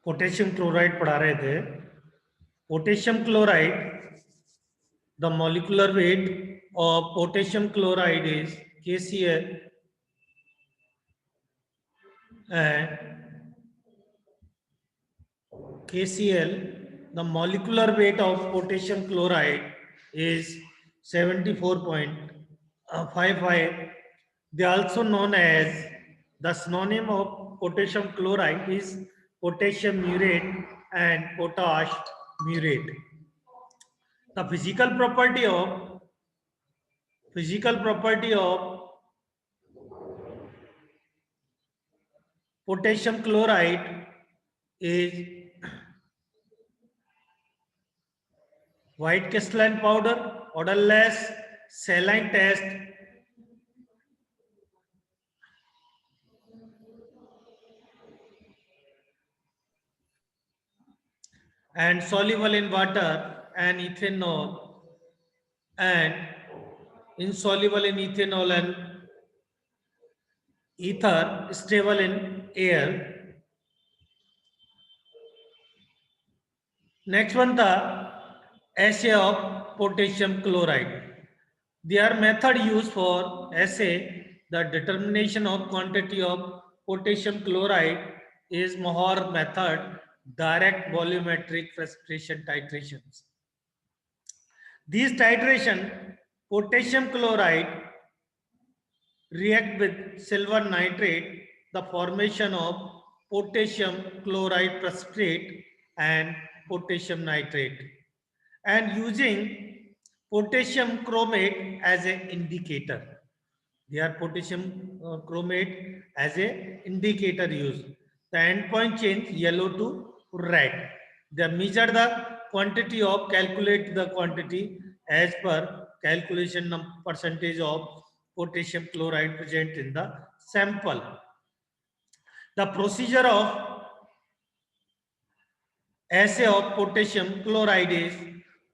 Potassium chloride पढ़ा रहे थे। Potassium chloride, the molecular weight of potassium chloride is KCl and KCl, the molecular weight of potassium chloride is 74.55. They are also known as, the synonym of potassium chloride is potassium murate and potash murate. The physical property of potassium chloride is white crystalline powder, odorless, saline taste, and soluble in water and ethanol, and insoluble in ethanol and ether, stable in air. Next one, the assay of potassium chloride. Their method used for assay the determination of quantity of potassium chloride is Mohr method, direct volumetric precipitation titrations. These titration, potassium chloride react with silver nitrate, the formation of potassium chloride precipitate and potassium nitrate, and using potassium chromate as an indicator. They are potassium chromate as a indicator used. The endpoint change yellow to red. They measure the quantity of, calculate the quantity as per calculation percentage of potassium chloride present in the sample. The procedure of assay of potassium chloride is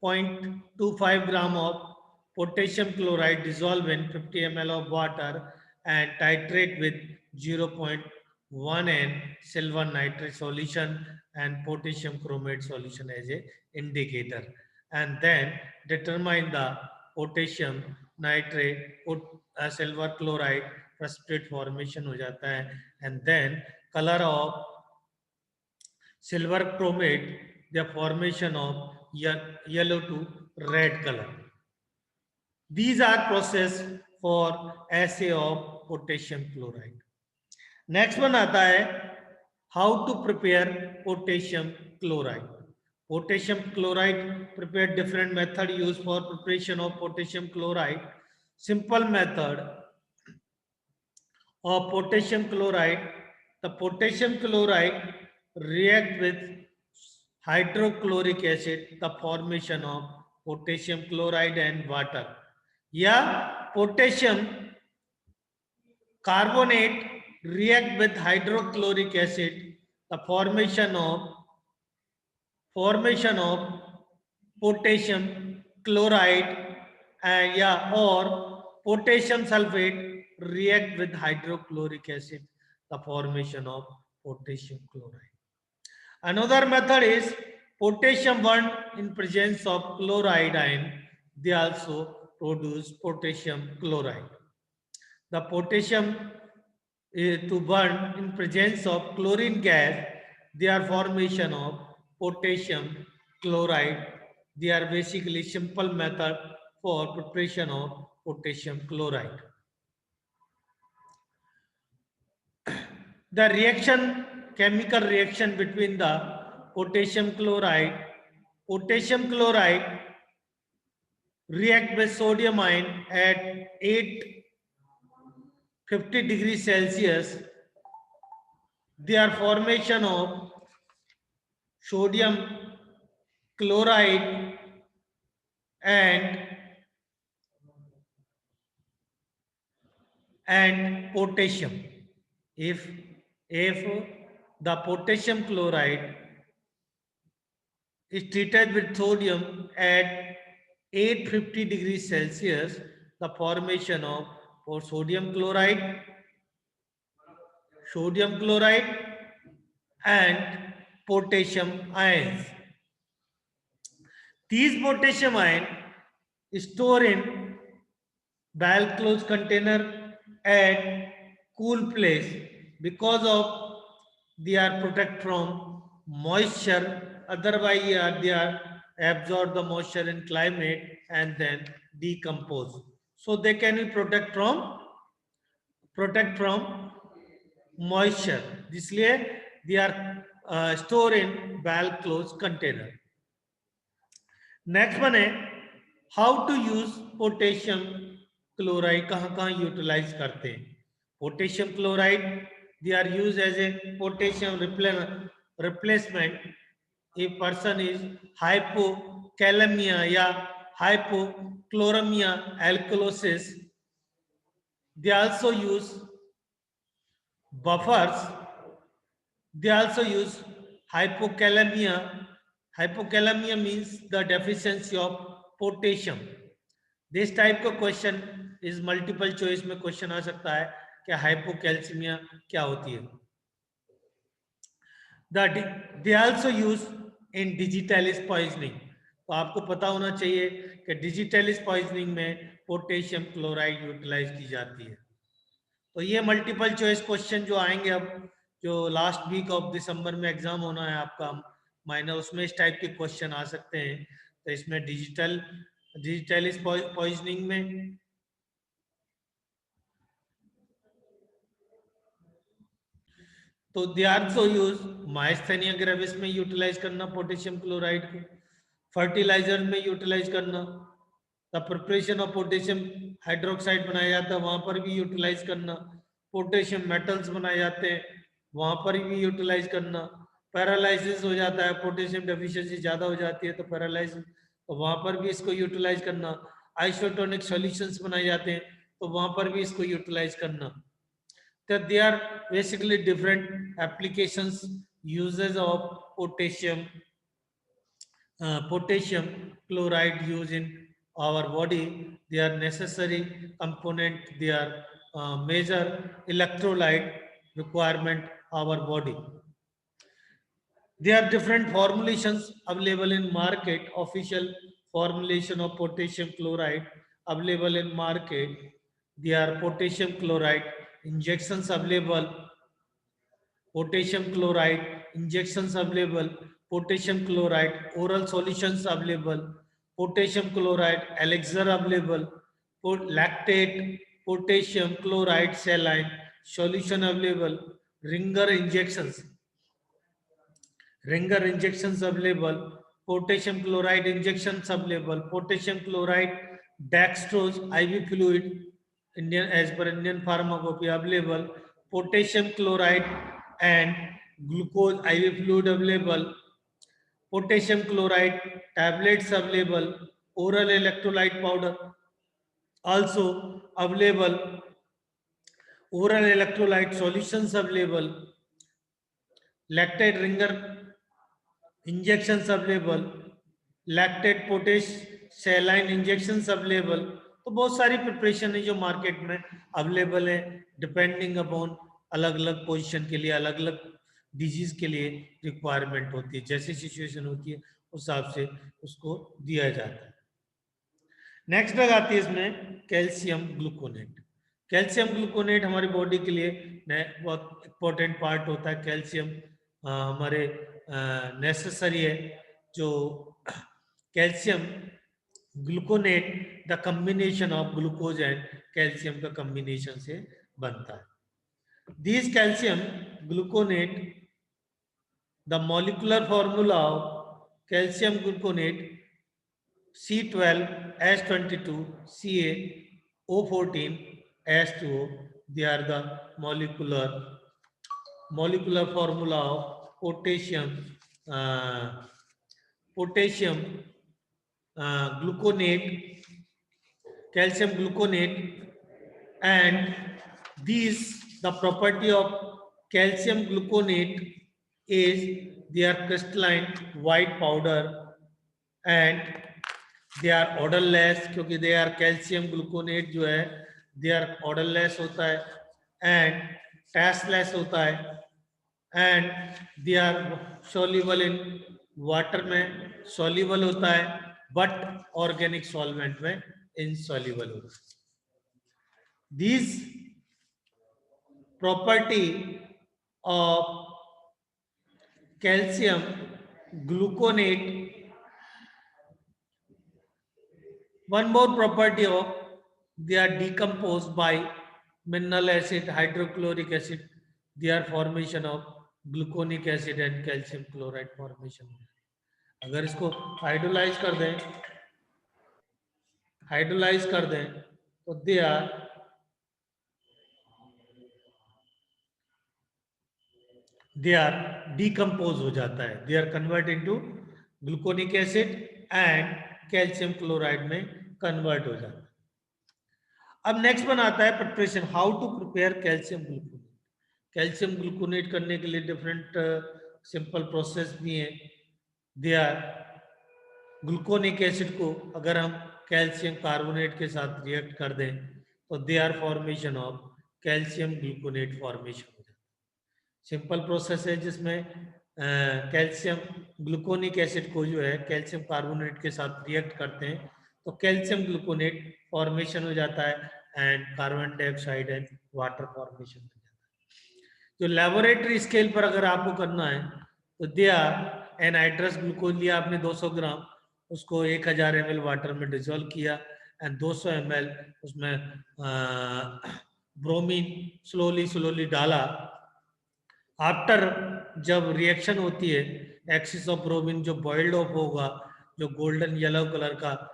0.25 gram of potassium chloride dissolved in 50 ml of water and titrate with 0.1 N silver nitrate solution and potassium chromate solution as a indicator, and then determine the potassium nitrate silver chloride precipitate formation हो जाता है, and then color of silver chromate, the formation of yellow to red color. These are process for assay of potassium chloride. Next one आता है how to prepare potassium chloride. Potassium chloride, prepare different method used for preparation of potassium chloride. Simple method of potassium chloride, the potassium chloride react with hydrochloric acid, the formation of potassium chloride and water, या potassium carbonate react with hydrochloric acid, the formation of potassium chloride, and or potassium sulfate react with hydrochloric acid, the formation of potassium chloride. Another method is potassium bond in presence of chloride ion. They also produce potassium chloride. The potassium to burn in presence of chlorine gas, they are formation of potassium chloride. They are basically simple method for preparation of potassium chloride. The reaction, chemical reaction between the potassium chloride react with sodium ion at 850 degrees Celsius. Their formation of sodium chloride and potassium. If the potassium chloride is treated with sodium at 850 degrees Celsius, the formation of sodium chloride and potassium ions. These potassium ions store in valve closed container at cool place because of they are protect from moisture. Otherwise they are absorb the moisture in climate and then decompose. So they can be protect from moisture. इसलिए they are stored in valve closed container. Next one है how to use potassium chloride, कहाँ utilise करते हैं potassium chloride. They are use as a potassium replacement. A person is hypokalaemia या hypochloraemia alkalosis. They also use buffers. They also use hypokalemia. Hypokalemia means the deficiency of potassium. This type का question इस multiple choice में question आ सकता है कि hypocalcaemia क्या होती है. They also use in digitalis poisoning. तो आपको पता होना चाहिए कि डिजिटलिस पॉइजनिंग में पोटेशियम क्लोराइड यूटिलाइज की जाती है. तो ये मल्टीपल चॉइस क्वेश्चन जो आएंगे अब, जो लास्ट वीक ऑफ दिसंबर में एग्जाम होना है आपका माइनर, उसमें इस टाइप के क्वेश्चन आ सकते हैं. तो इसमें डिजिटलिस पॉइजनिंग में तो they also use myasthenia gravis में यूटिलाइज करना पोटेशियम क्लोराइड को, फर्टिलाइजर में यूटिलाइज करना, the preparation of potassium hydroxide बनाया जाता है वहां पर भी यूटिलाइज करना, पोटेशियम मेटल्स बनाए जाते हैं वहां पर भी यूटिलाइज करना, पैरालाइसिस हो जाता है पोटेशियम डेफिशिएंसी ज्यादा हो जाती है तो पैरालाइसिस, तो वहां पर भी इसको यूटिलाइज करना, आइसोटोनिक सॉल्यूशंस बनाए जाते हैं तो वहां पर भी इसको यूटिलाइज करना. तो they are basically different applications uses of potassium chloride used in our body. They are necessary component. They are major electrolyte requirement our body. There are different formulations available in market. Official formulation of potassium chloride available in market. There are potassium chloride injections available, potassium chloride injections available, potassium chloride oral solutions available, potassium chloride elixir available, lactate potassium chloride saline solution available, ringer injections available, potassium chloride injections available, potassium chloride dextrose IV fluid Indian as per Indian pharmacopy available, potassium chloride and glucose IV fluid available, potassium chloride tablets available, oral electrolyte powder also available, oral electrolyte solutions available, lactate ringer injections available, lactate potash saline injections available. तो बहुत सारी preparation है जो market में available है, depending upon अलग अलग position के लिए, अलग अलग डिजीज के लिए रिक्वायरमेंट होती है, जैसी सिचुएशन होती है उस हिसाब से उसको दिया जाता है. नेक्स्ट ड्रग आती है इसमें कैल्शियम ग्लूकोनेट. कैल्शियम ग्लूकोनेट हमारी बॉडी के लिए बहुत इंपॉर्टेंट पार्ट होता है. कैल्शियम हमारे नेसेसरी है. जो calcium gluconate the combination of glucose and calcium का कॉम्बिनेशन से बनता है. This calcium gluconate the molecular formula of calcium gluconate C12H22 CaO14 H2O. They are the molecular formula of potassium gluconate, calcium gluconate, and these the property of calcium gluconate is they are crystalline white powder and they are odorless, क्योंकि they are calcium gluconate जो है they are odorless होता है and tasteless होता है and they are soluble in water में soluble होता है, बट ऑर्गेनिक सॉल्वेंट में insoluble होता है. These property of calcium gluconate, one more property of they are decomposed by mineral acid, hydrochloric acid, their formation of gluconic acid and calcium chloride formation. अगर इसको hydrolyse कर दें तो they are decompose हो जाता है, they are convert into gluconic acid and calcium chloride में convert हो जाता है. अब नेक्स्ट बनाता है preparation, how to prepare calcium gluconate. Calcium gluconate करने के लिए डिफरेंट सिंपल प्रोसेस भी है. दे आर ग्लूकोनिक एसिड को अगर हम कैल्शियम कार्बोनेट के साथ रिएक्ट कर दें तो they are formation of calcium gluconate formation हो जाता है. सिंपल प्रोसेस है जिसमें कैल्शियम ग्लूकोनिक एसिड को जो है कैल्शियम कार्बोनेट के साथ रिएक्ट करते हैं तो कैल्शियम ग्लूकोनेट फॉर्मेशन हो जाता है and carbon dioxide and water formation हो जाता है. जो लेबोरेटरी स्केल पर अगर आपको करना है तो दे आर एनहाइड्रस ग्लूकोज लिया आपने 200 ग्राम, उसको 1000 ml वाटर में डिजोल्व किया एंड 200 ml उसमें ब्रोमीन स्लोली डाला. आफ्टर जब रिएक्शन होती है एक्सिस ऑफ ब्रोमीन जो बॉइल्ड ऑफ होगा, जो गोल्डन येलो कलर का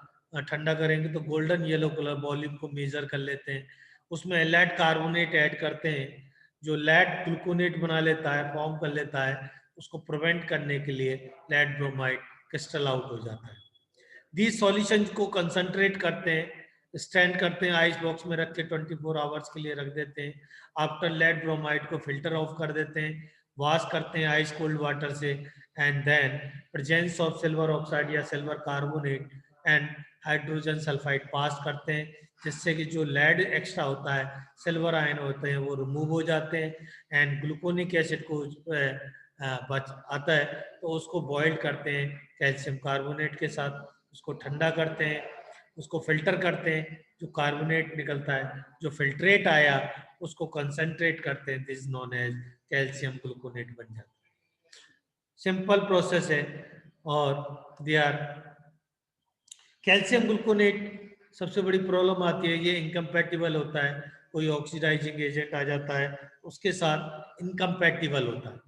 ठंडा करेंगे तो गोल्डन येलो कलर वॉल्यूम को मेजर कर लेते हैं. उसमें लेड कार्बोनेट ऐड करते हैं जो लेड ग्लूकोनेट बना लेता है, फॉर्म कर लेता है. उसको प्रिवेंट करने के लिए लेड ब्रोमाइड क्रिस्टल आउट हो जाता है. दीज सॉल्यूशन को कंसंट्रेट करते हैं, स्टैंड करते हैं, आइस बॉक्स में रख के 24 आवर्स के लिए रख देते हैं. आफ्टर लेड ब्रोमाइड को फिल्टर ऑफ कर देते हैं, वॉश करते हैं आइस कोल्ड वाटर से and then presence of silver oxide या silver carbonate and hydrogen sulphide pass करते हैं जिससे कि जो लेड एक्स्ट्रा होता है, सिल्वर आयन होते हैं वो रिमूव हो जाते हैं एंड ग्लूकोनिक एसिड को बच आता है तो उसको बॉइल करते हैं कैल्शियम कार्बोनेट के साथ, उसको ठंडा करते हैं, उसको फिल्टर करते हैं, जो कार्बोनेट निकलता है, जो फिल्ट्रेट आया उसको कंसंट्रेट करते हैं, this known as calcium gluconate बन जाता है. सिंपल प्रोसेस है. और दे आर कैल्शियम ग्लूकोनेट सबसे बड़ी प्रॉब्लम आती है, ये इनकम्पैटिबल होता है. कोई ऑक्सीडाइजिंग एजेंट आ जाता है उसके साथ इनकम्पैटिबल होता है,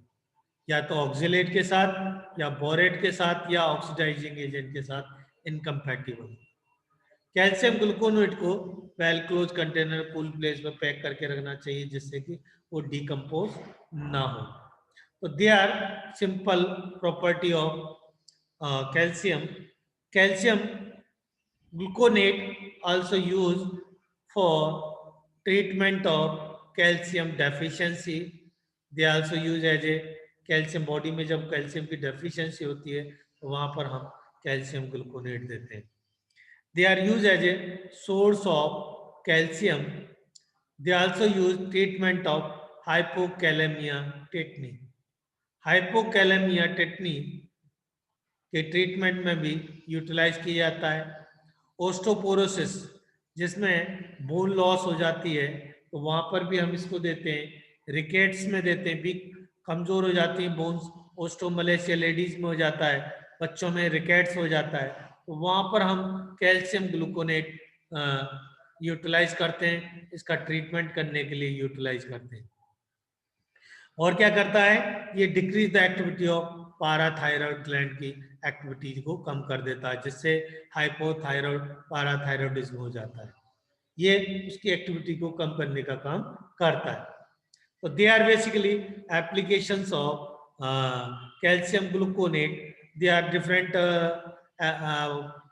या तो ऑक्सिलेट के साथ या बोरेट के साथ या ऑक्सीडाइजिंग एजेंट के साथ इनकम्पैटिबल. कैल्शियम ग्लूकोनेट को well close container cool place में पैक करके रखना चाहिए जिससे कि वो डिकम्पोज ना हो. तो they are simple property of calcium. Calcium gluconate also used for treatment of calcium deficiency. They also use as a calcium, body में जब कैल्शियम की डेफिशिएंसी होती है तो वहां पर हम कैल्शियम ग्लूकोनेट देते हैं. They are used as a source of calcium. They also use treatment of hypokalemia tetany. Hypokalemia tetany के ट्रीटमेंट में भी यूटिलाइज किया जाता है. ओस्टोपोरोसिस जिसमें बोन लॉस हो जाती है तो वहां पर भी हम इसको देते हैं. रिकेट्स में देते हैं, भी कमजोर हो जाती हैं बोन्स, ओस्टोमलेशिया लेडीज में हो जाता है, बच्चों में रिकेट्स हो जाता है तो वहां पर हम कैल्शियम ग्लूकोनेट यूटिलाइज करते हैं, इसका ट्रीटमेंट करने के लिए यूटिलाइज करते हैं. और क्या करता है, ये decrease the activity of parathyroid gland की एक्टिविटी को कम कर देता है जिससे हाइपोथायरॉयड पाराथायरॉयडिज्म हो जाता है. ये उसकी एक्टिविटी को कम करने का काम करता है. तो they are basically applications of calcium gluconate. They are different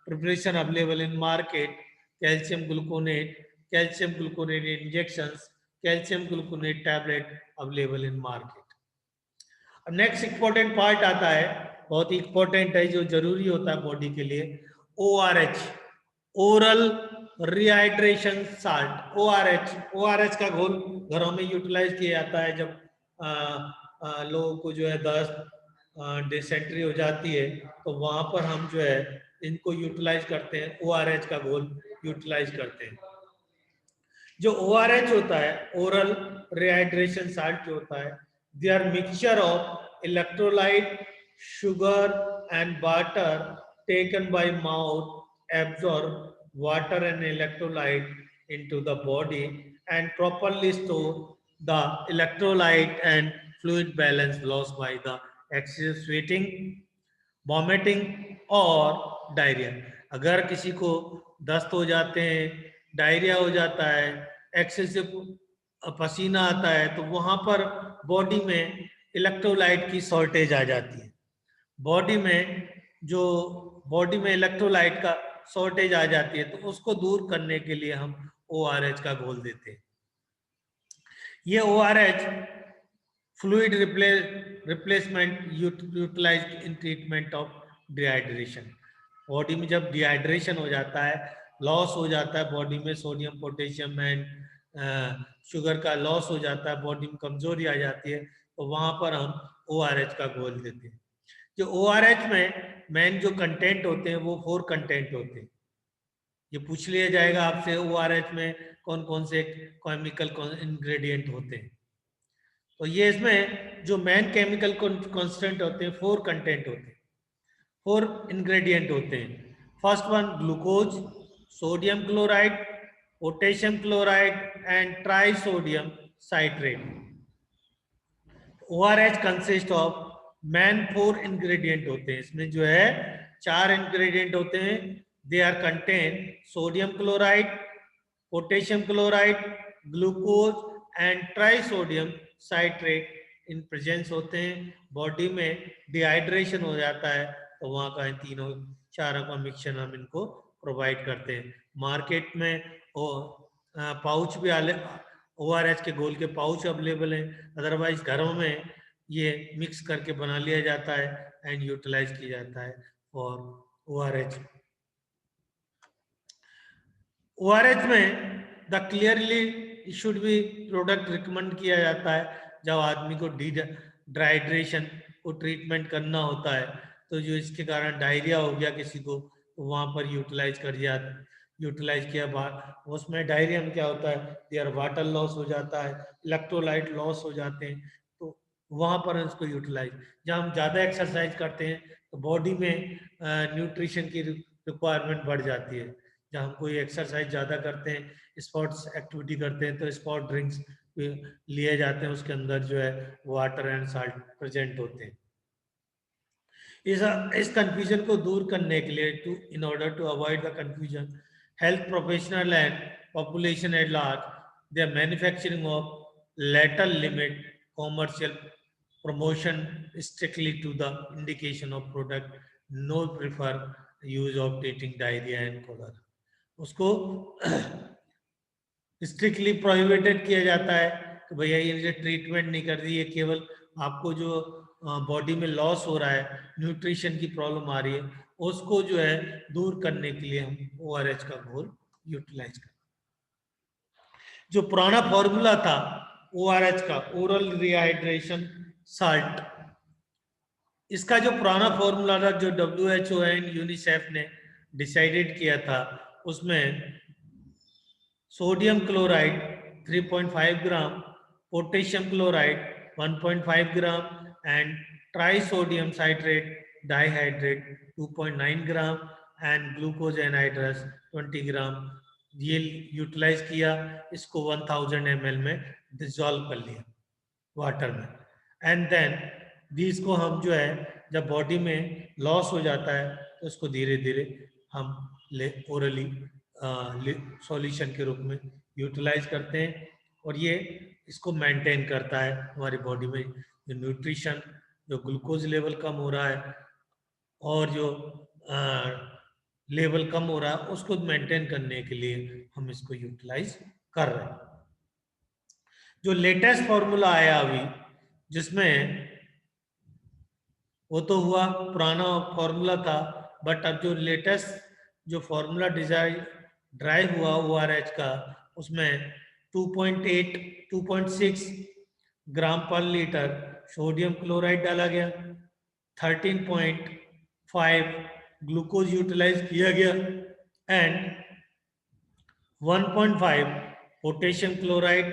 preparation available in market. Calcium gluconate injections, calcium gluconate tablet available in market. अब नेक्स्ट इंपॉर्टेंट पार्ट आता है, बहुत ही इंपॉर्टेंट है जो जरूरी होता है बॉडी के लिए, ORH, oral rehydration salt. ORH का घोल घरों में यूटिलाइज किया जाता है जब लोगों को जो है दस्त डिसेंट्री हो जाती है, तो वहां पर हम जो है इनको यूटिलाइज करते हैं, ORH का घोल यूटिलाइज करते हैं। जो ORH होता है, ओरल रिहाइड्रेशन साल्ट जो होता है, they are mixture of electrolyte, sugar and water taken by mouth, absorb water and electrolyte into the body and properly store the electrolyte and fluid balance lost by the excessive sweating, vomiting और diarrhoea. अगर किसी को दस्त हो जाते हैं, diarrhoea हो जाता है, एक्सेसिव पसीना आता है, तो वहां पर बॉडी में इलेक्ट्रोलाइट की शॉर्टेज आ जाती है। बॉडी में जो बॉडी में इलेक्ट्रोलाइट का शॉर्टेज आ जाती है, तो उसको दूर करने के लिए हम ORH का घोल देते हैं। ये ORH fluid replacement utilized in treatment of dehydration. Body में जब डिहाइड्रेशन हो जाता है, लॉस हो जाता है बॉडी में सोडियम, पोटेशियम एंड शुगर का लॉस हो जाता है, बॉडी में कमजोरी आ जाती है, तो वहां पर हम ORH का घोल देते हैं। जो ORH में मेन जो कंटेंट होते हैं वो 4 कंटेंट होते हैं। ये पूछ लिया जाएगा आपसे ORH में कौन कौन से केमिकल इंग्रेडिएंट होते हैं। तो ये इसमें जो मेन केमिकल कांस्टेंट होते हैं, 4 कंटेंट होते हैं, 4 इंग्रेडिएंट होते हैं। First one glucose, sodium chloride, potassium chloride and trisodium citrate. ORH consist of main 4 ingredient होते हैं। इसमें जो है 4 इंग्रेडिएंट होते हैं। They are contain sodium chloride, potassium chloride, glucose and trisodium citrate in presence होते हैं। बॉडी में डिहाइड्रेशन हो जाता है, तो वहां का इन तीनों चारों का मिक्सचर हम इनको प्रोवाइड करते हैं। मार्केट में पाउच भी ORH के घोल के पाउच अवेलेबल हैं, अदरवाइज घरों में ये मिक्स करके बना लिया जाता है एंड यूटिलाइज किया जाता है फॉर ORH। ORH में the clearly should be product recommend किया जाता है जब आदमी को डिहाइड्रेशन को ट्रीटमेंट करना होता है, तो जो इसके कारण डायरिया हो गया किसी को, तो वहां पर यूटिलाइज किया। उसमें डायरिया में क्या होता है, देयर वाटर लॉस हो जाता है, इलेक्ट्रोलाइट लॉस हो जाते हैं, तो वहां पर इसको यूटिलाइज। जब हम ज्यादा एक्सरसाइज करते हैं तो बॉडी में न्यूट्रिशन की रिक्वायरमेंट बढ़ जाती है। जब हम कोई एक्सरसाइज ज्यादा करते हैं, स्पोर्ट्स एक्टिविटी करते हैं, तो स्पोर्ट ड्रिंक्स लिए जाते हैं, उसके अंदर जो है वाटर एंड साल्ट प्रेजेंट होते हैं। इस कंफ्यूजन को दूर करने के लिए in order to avoid the confusion, health professional and population at large, they are manufacturing of letter limit commercial promotion strictly to the indication of product, no prefer use of treating diarrhea and cholera। उसको strictly prohibited किया जाता है कि भैया ये treatment नहीं कर रही है, केवल आपको जो बॉडी में लॉस हो रहा है, न्यूट्रिशन की प्रॉब्लम आ रही है, उसको जो है दूर करने के लिए हम ORH का घोल यूटिलाइज करते हैं। जो पुराना फॉर्मूला था ORH का, ओरल रिहाइड्रेशन साल्ट, इसका जो पुराना फॉर्मूला था, जो WHO एंड यूनिसेफ ने डिसाइडेड किया था, उसमें sodium chloride 3.5 gram, potassium chloride 1.5 gram and trisodium citrate dihydrate 2.9 gram and glucose anhydrous 20 ग्राम ये यूटिलाइज किया। इसको 1000 ml में डिसॉल्व कर लिया वाटर में, एंड देन दीज को हम जो है जब बॉडी में लॉस हो जाता है तो उसको धीरे धीरे हम ओरली सॉल्यूशन के रूप में यूटिलाइज करते हैं, और ये इसको मेंटेन करता है हमारी बॉडी में जो न्यूट्रिशन, जो ग्लूकोज लेवल कम हो रहा है और जो लेवल कम हो रहा है, उसको मेंटेन करने के लिए हम इसको यूटिलाइज कर रहे हैं। जो लेटेस्ट फॉर्मूला आया अभी, जिसमें वो तो हुआ पुराना फॉर्मूला था, बट अब जो लेटेस्ट जो फॉर्मूला ड्राइव हुआ ORH का, उसमें 2.8 2.6 ग्राम पर लीटर सोडियम क्लोराइड डाला गया, 13.5 ग्लूकोज यूटिलाइज किया गया and 1.5 potassium chloride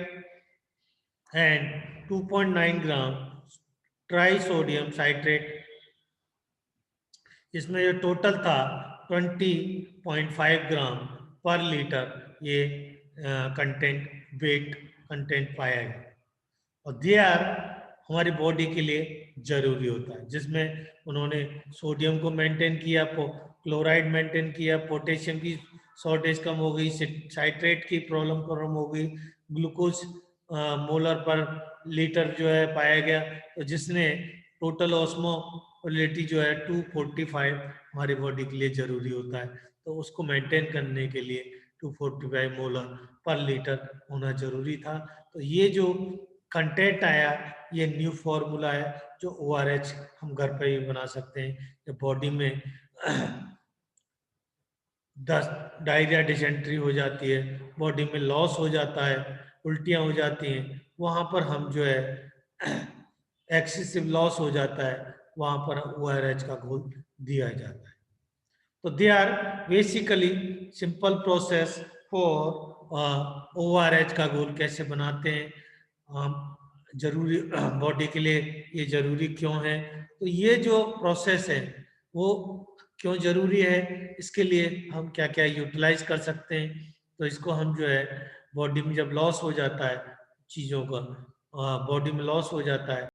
and 2.9 gram trisodium citrate. इसमें जो टोटल था 20.5 ग्राम पर लीटर ये कंटेंट वेट कंटेंट पाया गया। और दे आर हमारी बॉडी के लिए जरूरी होता है, जिसमें उन्होंने सोडियम को मेंटेन किया, क्लोराइड मेंटेन किया, पोटेशियम की शॉर्टेज कम हो गई, साइट्रेट की प्रॉब्लम कम हो गई, ग्लूकोज मोलर पर लीटर जो है पाया गया, तो जिसने टोटल ऑस्मोलिटी जो है 245 हमारी बॉडी के लिए जरूरी होता है। तो उसको मेंटेन करने के लिए 245 मोलर पर लीटर होना जरूरी था। तो ये जो कंटेंट आया ये न्यू फॉर्मूला है जो ORH हम घर पे ही बना सकते हैं। जब बॉडी में डायरिया डिसेंट्री हो जाती है, बॉडी में लॉस हो जाता है, उल्टियां हो जाती हैं, वहां पर हम जो है एक्सेसिव लॉस हो जाता है, वहां पर ORH का घोल दिया जाता है। तो they are basically simple process for ORH का घोल कैसे बनाते हैं, जरूरी बॉडी के लिए ये जरूरी क्यों है। तो ये जो प्रोसेस है वो क्यों जरूरी है, इसके लिए हम क्या क्या यूटिलाइज कर सकते हैं। तो इसको हम जो है बॉडी में जब लॉस हो जाता है चीज़ों का, बॉडी में लॉस हो जाता है